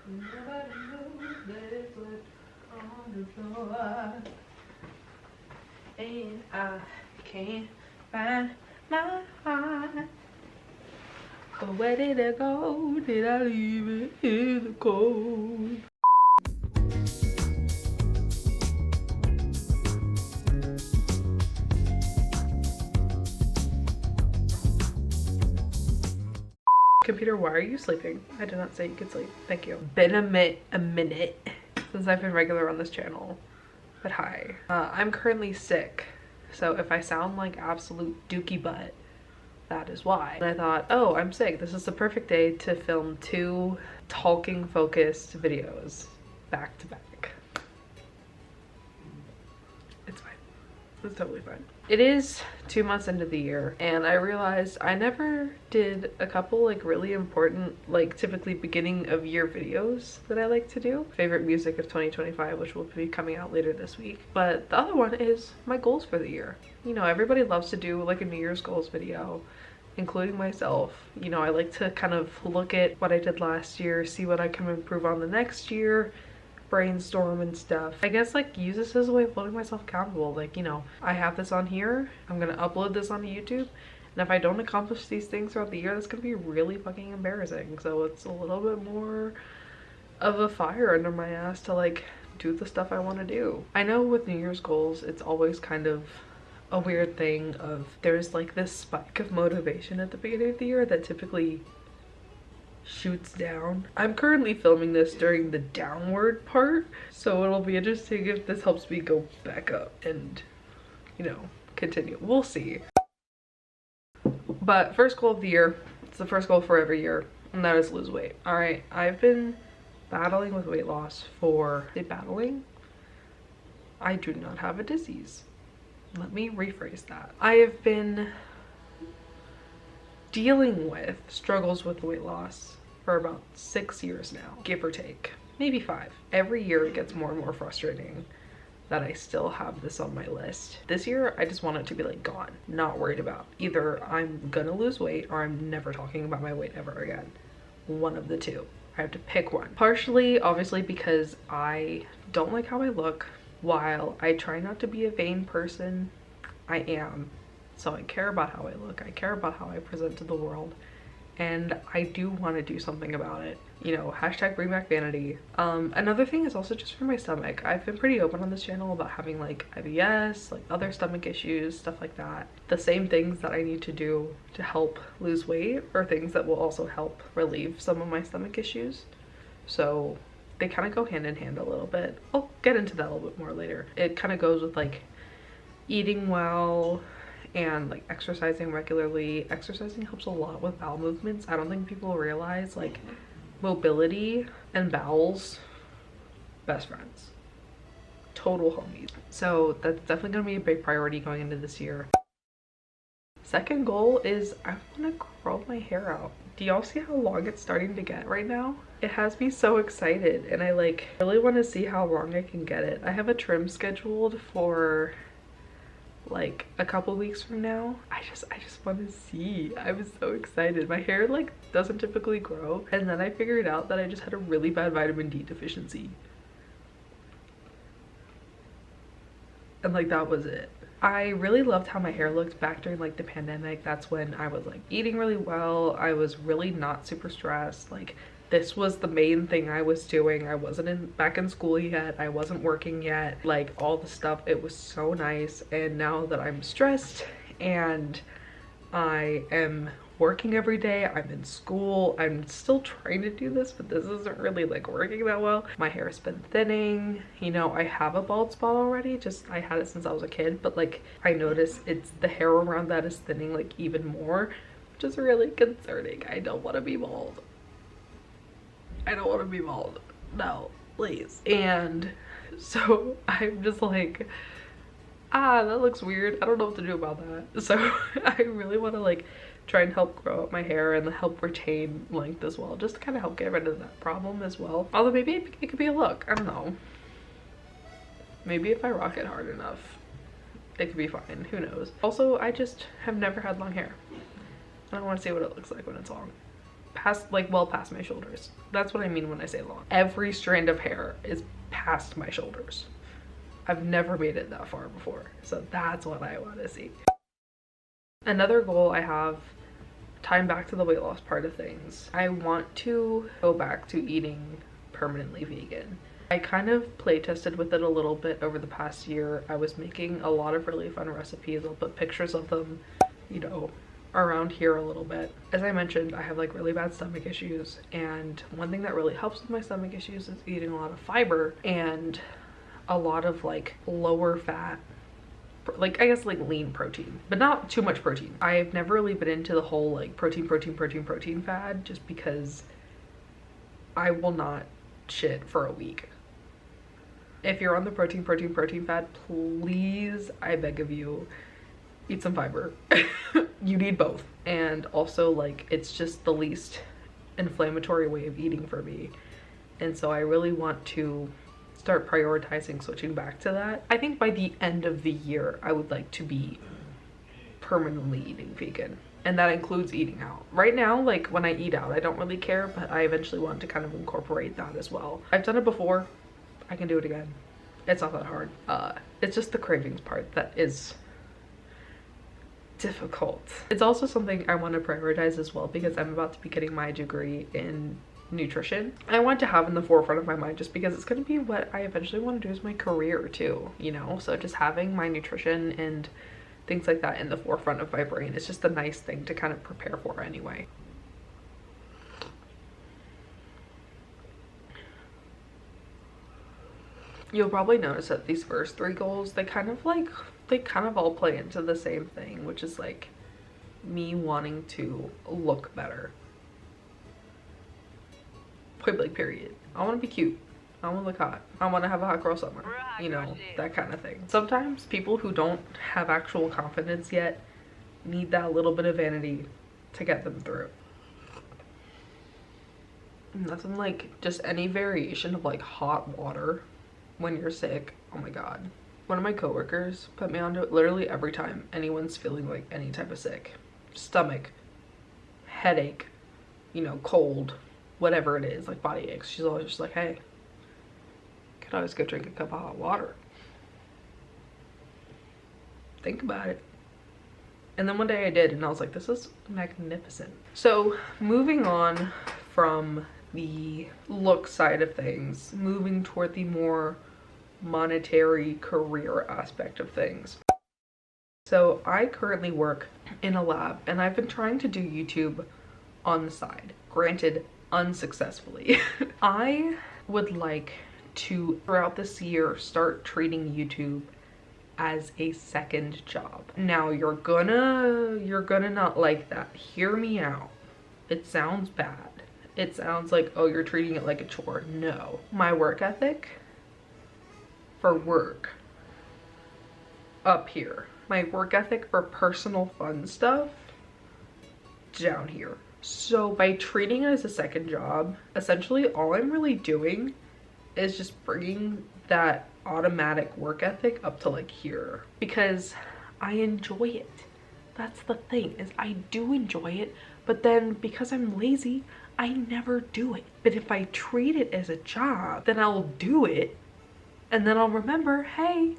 Nobody knows barefoot on the floor. And I can't find my heart. But where did it go? Did I leave it in the cold? Computer, why are you sleeping? I did not say you could sleep. Thank you. Been a minute since I've been regular on this channel. But hi. I'm currently sick. So if I sound like absolute dookie butt, that is why. And I thought, oh, I'm sick. This is the perfect day to film 2 talking focused videos back to back. It's fine. It's totally fine. It is 2 months into the year and I realized I never did a couple like really important, like typically beginning of year videos that I like to do. Favorite music of 2025, which will be coming out later this week. But the other one is my goals for the year. You know, everybody loves to do like a New Year's goals video, including myself. You know, I like to kind of look at what I did last year, see what I can improve on the next year, brainstorm and stuff. I guess like use this as a way of holding myself accountable. Like, you know, I have this on here, I'm gonna upload this onto YouTube, and if I don't accomplish these things throughout the year, that's gonna be really fucking embarrassing. So it's a little bit more of a fire under my ass to like do the stuff I want to do. I know with New Year's goals, it's always kind of a weird thing of there's like this spike of motivation at the beginning of the year that typically shoots down. I'm currently filming this during the downward part, so it'll be interesting if this helps me go back up and, you know, continue. We'll see. But first goal of the year, it's the first goal for every year, and that is lose weight. All right, I've been battling with weight loss for, I do not have a disease. Let me rephrase that. I have been dealing with struggles with weight loss for about 6 years now, give or take, maybe 5. Every year it gets more and more frustrating that I still have this on my list. This year I just want it to be like gone, not worried about. Either I'm gonna lose weight or I'm never talking about my weight ever again. One of the two. I have to pick one. Partially obviously because I don't like how I look. While I try not to be a vain person, I am. So I care about how I look, I care about how I present to the world, and I do want to do something about it. You know, hashtag bring back vanity. Another thing is also just for my stomach. I've been pretty open on this channel about having like IBS, like other stomach issues, stuff like that. The same things that I need to do to help lose weight are things that will also help relieve some of my stomach issues. So they kind of go hand in hand a little bit. I'll get into that a little bit more later. It kind of goes with like eating well and like exercising regularly. Exercising helps a lot with bowel movements. I don't think people realize like mobility and bowels, best friends, total homies. So that's definitely gonna be a big priority going into this year. Second goal is I want to grow my hair out. Do y'all see how long it's starting to get right now? It has me so excited, and I like really want to see how long I can get it. I have a trim scheduled for like a couple weeks from now. I just want to see. I was so excited. My hair like doesn't typically grow, and then I figured out that I just had a really bad vitamin D deficiency, and like that was it. I really loved how my hair looked back during like the pandemic. That's when I was like eating really well. I was really not super stressed. Like this was the main thing I was doing. I wasn't back in school yet. I wasn't working yet. Like all the stuff, it was so nice. And now that I'm stressed and I am working every day, I'm in school, I'm still trying to do this, but this isn't really like working that well. My hair has been thinning. You know, I have a bald spot already, just I had it since I was a kid, but like I notice it's the hair around that is thinning like even more, which is really concerning. I don't want to be bald. I don't want to be bald. No, please. And so I'm just like, that looks weird. I don't know what to do about that. So I really want to like try and help grow up my hair and help retain length as well, just to kind of help get rid of that problem as well. Although maybe it could be a look. I don't know. Maybe if I rock it hard enough, it could be fine. Who knows? Also, I just have never had long hair. I don't want to see what it looks like when it's long. past, like well past my shoulders. That's what I mean when I say long. Every strand of hair is past my shoulders. I've never made it that far before, so that's what I want to see. Another goal I have, tying back to the weight loss part of things, I want to go back to eating permanently vegan. I kind of play tested with it a little bit over the past year. I was making a lot of really fun recipes. I'll put pictures of them, you know, around here a little bit. As I mentioned, I have like really bad stomach issues, and one thing that really helps with my stomach issues is eating a lot of fiber and a lot of like lower fat, like I guess like lean protein, but not too much protein. I've never really been into the whole like protein fad, just because I will not shit for a week. If you're on the protein fad, please, I beg of you, eat some fiber. You need both. And also, like, it's just the least inflammatory way of eating for me. And so I really want to start prioritizing switching back to that. I think by the end of the year, I would like to be permanently eating vegan. And that includes eating out. Right now, like when I eat out, I don't really care, but I eventually want to kind of incorporate that as well. I've done it before. I can do it again. It's not that hard. It's just the cravings part that is difficult. It's also something I want to prioritize as well, because I'm about to be getting my degree in nutrition. I want to have in the forefront of my mind, just because it's going to be what I eventually want to do as my career too, you know? So just having my nutrition and things like that in the forefront of my brain is just a nice thing to kind of prepare for anyway. You'll probably notice that these first three goals, they kind of all play into the same thing, which is like me wanting to look better. Point blank period. I want to be cute. I want to look hot. I want to have a hot girl summer. You know, that kind of thing. Sometimes people who don't have actual confidence yet need that little bit of vanity to get them through. Nothing like just any variation of like hot water when you're sick. Oh my god. One of my coworkers put me onto it literally every time anyone's feeling like any type of sick. Stomach, headache, you know, cold, whatever it is, like body aches. She's always just like, hey, you could always go drink a cup of hot water. Think about it. And then one day I did, and I was like, this is magnificent. So moving on from the look side of things, moving toward the more monetary career aspect of things. So I currently work in a lab, and I've been trying to do YouTube on the side, granted unsuccessfully. I would like to, throughout this year, start treating YouTube as a second job. Now you're gonna not like that. Hear me out. It sounds bad. It sounds like, oh, you're treating it like a chore. No. My work ethic for work, up here. My work ethic for personal fun stuff, down here. So by treating it as a second job, essentially all I'm really doing is just bringing that automatic work ethic up to like here, because I enjoy it. That's the thing, is I do enjoy it, but then because I'm lazy, I never do it. But if I treat it as a job, then I'll do it, and then I'll remember, hey,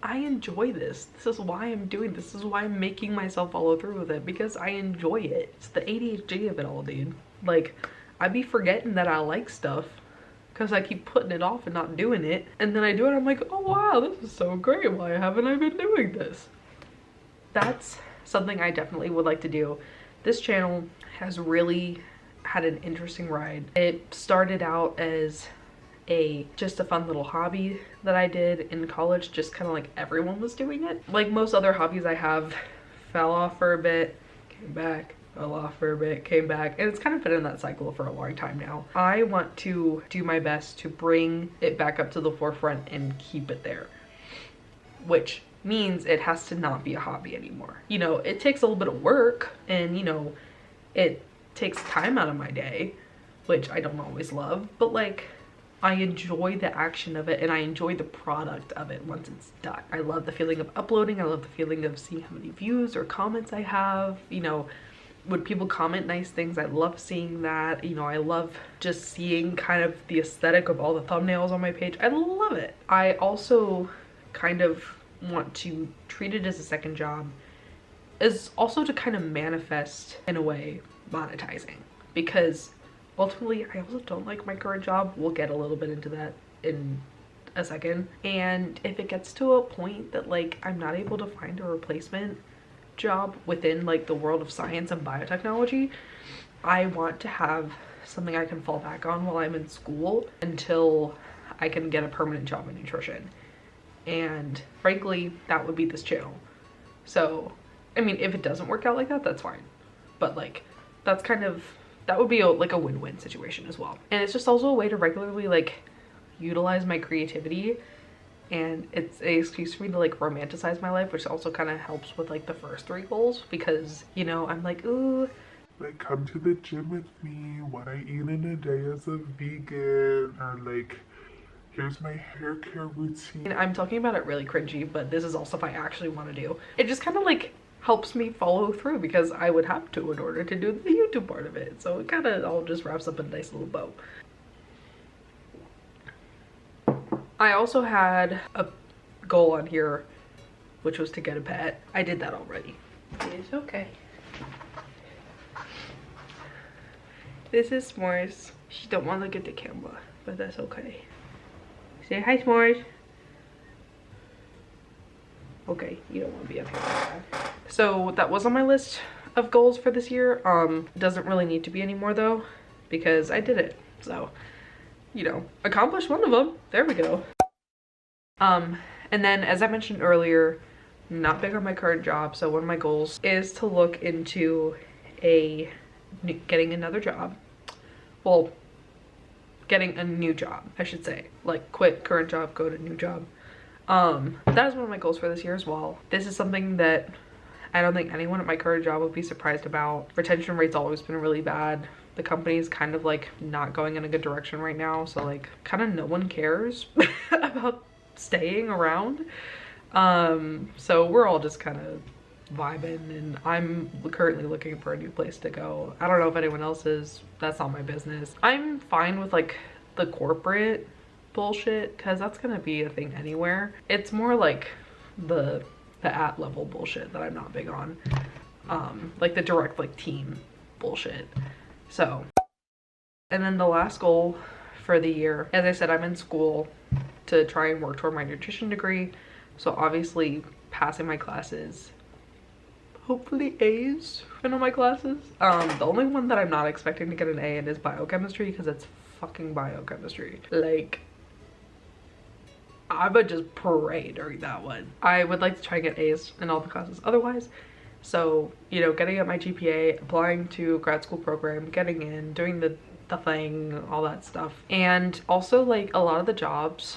I enjoy this. This is why I'm doing this. This is why I'm making myself follow through with it, because I enjoy it. It's the ADHD of it all, dude. Like, I be forgetting that I like stuff because I keep putting it off and not doing it. And then I do it, I'm like, oh wow, this is so great. Why haven't I been doing this? That's something I definitely would like to do. This channel has really had an interesting ride. It started out as just a fun little hobby that I did in college, just kind of like everyone was doing it. Like most other hobbies I have, fell off for a bit, came back, fell off for a bit, came back, and it's kind of been in that cycle for a long time now. I want to do my best to bring it back up to the forefront and keep it there, which means it has to not be a hobby anymore. You know, it takes a little bit of work, and you know, it takes time out of my day, which I don't always love, but like, I enjoy the action of it, and I enjoy the product of it once it's done. I love the feeling of uploading. I love the feeling of seeing how many views or comments I have, you know, when people comment nice things, I love seeing that. You know, I love just seeing kind of the aesthetic of all the thumbnails on my page. I love it. I also kind of want to treat it as a second job, is also to kind of manifest, in a way, monetizing, because ultimately I also don't like my current job. We'll get a little bit into that in a second. And if it gets to a point that like I'm not able to find a replacement job within like the world of science and biotechnology, I want to have something I can fall back on while I'm in school until I can get a permanent job in nutrition. And frankly, that would be this channel. So I mean, if it doesn't work out like that, that's fine, but like that's kind of, that would be like a win-win situation as well. And it's just also a way to regularly like utilize my creativity, and it's an excuse for me to like romanticize my life, which also kind of helps with like the first 3 goals, because you know, I'm like, ooh, like come to the gym with me, what I eat in a day as a vegan, or like here's my hair care routine. I'm talking about it really cringy, but this is all stuff I actually want to do. It just kind of like helps me follow through, because I would have to in order to do the YouTube part of it. So it kind of all just wraps up in a nice little bow. I also had a goal on here, which was to get a pet. I did that already. It's okay. This is S'mores. She don't want to look at the camera, but that's okay. Say hi, S'mores. Okay, you don't want to be up here. So that was on my list of goals for this year. Doesn't really need to be anymore though, because I did it. So, you know, accomplished one of them. There we go. And then as I mentioned earlier, not big on my current job. So one of my goals is to look into getting another job. Well, getting a new job, I should say. Like quit current job, go to new job. That is one of my goals for this year as well. This is something that I don't think anyone at my current job would be surprised about. Retention rate's always been really bad. The company's kind of like not going in a good direction right now. So like kind of no one cares about staying around. So we're all just kind of vibing, and I'm currently looking for a new place to go. I don't know if anyone else is. That's not my business. I'm fine with like the corporate bullshit, because that's gonna be a thing anywhere. It's more like the at level bullshit that I'm not big on, like the direct like team bullshit. So, and then the last goal for the year, as I said, I'm in school to try and work toward my nutrition degree, so obviously passing my classes, hopefully A's in all my classes. The only one that I'm not expecting to get an A in is biochemistry, because it's fucking biochemistry. Like, I would just pray during that one. I would like to try and get A's in all the classes otherwise. So, you know, getting up my GPA, applying to grad school program, getting in, doing the thing, all that stuff. And also like a lot of the jobs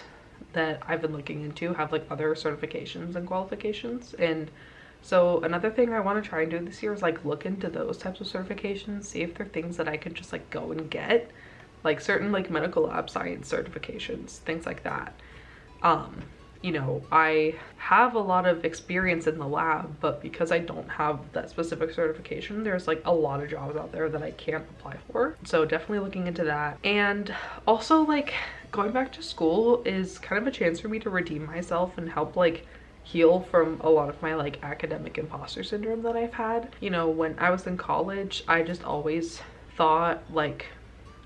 that I've been looking into have like other certifications and qualifications. And so another thing I want to try and do this year is like look into those types of certifications, see if they're things that I could just like go and get, like certain like medical lab science certifications, things like that. You know, I have a lot of experience in the lab, but because I don't have that specific certification, there's like a lot of jobs out there that I can't apply for. So definitely looking into that. And also like going back to school is kind of a chance for me to redeem myself and help like heal from a lot of my like academic imposter syndrome that I've had. You know, when I was in college, I just always thought like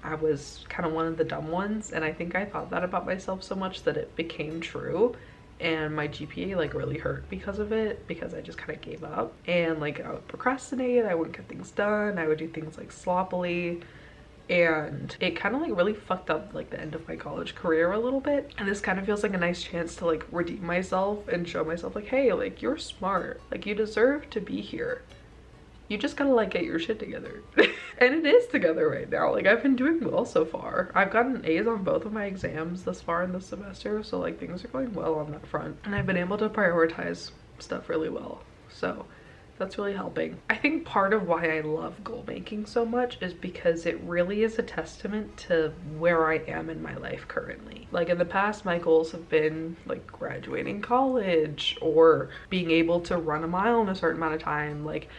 I was kind of one of the dumb ones, and I think I thought that about myself so much that it became true, and my GPA like really hurt because of it, because I just kind of gave up, and like I would procrastinate, I wouldn't get things done, I would do things like sloppily, and it kind of like really fucked up like the end of my college career a little bit. And this kind of feels like a nice chance to like redeem myself and show myself like, hey, like you're smart, like you deserve to be here. You just gotta like get your shit together. And it is together right now. Like I've been doing well so far. I've gotten A's on both of my exams thus far in this semester, so like things are going well on that front. And I've been able to prioritize stuff really well. So that's really helping. I think part of why I love goal making so much is because it really is a testament to where I am in my life currently. Like in the past, my goals have been like graduating college or being able to run a mile in a certain amount of time. Like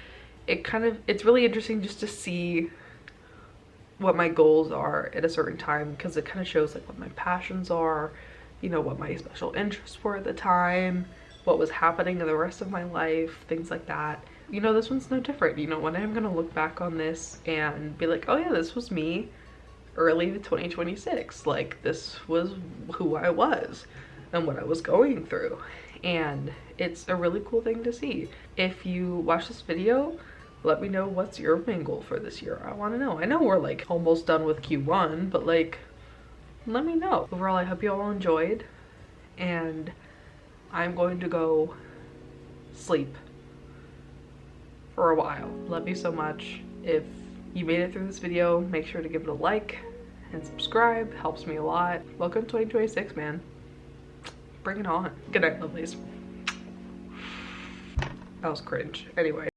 it's really interesting just to see what my goals are at a certain time, because it kind of shows like what my passions are, you know, what my special interests were at the time, what was happening in the rest of my life, things like that. You know, this one's no different. You know, one day I'm gonna look back on this and be like, oh yeah, this was me early 2026. Like, this was who I was and what I was going through. And it's a really cool thing to see. If you watch this video, let me know what's your main goal for this year. I want to know. I know we're like almost done with Q1, but like, let me know. Overall, I hope you all enjoyed, and I'm going to go sleep for a while. Love you so much. If you made it through this video, make sure to give it a like and subscribe. Helps me a lot. Welcome to 2026, man. Bring it on. Good night, lovelies. That was cringe. Anyway.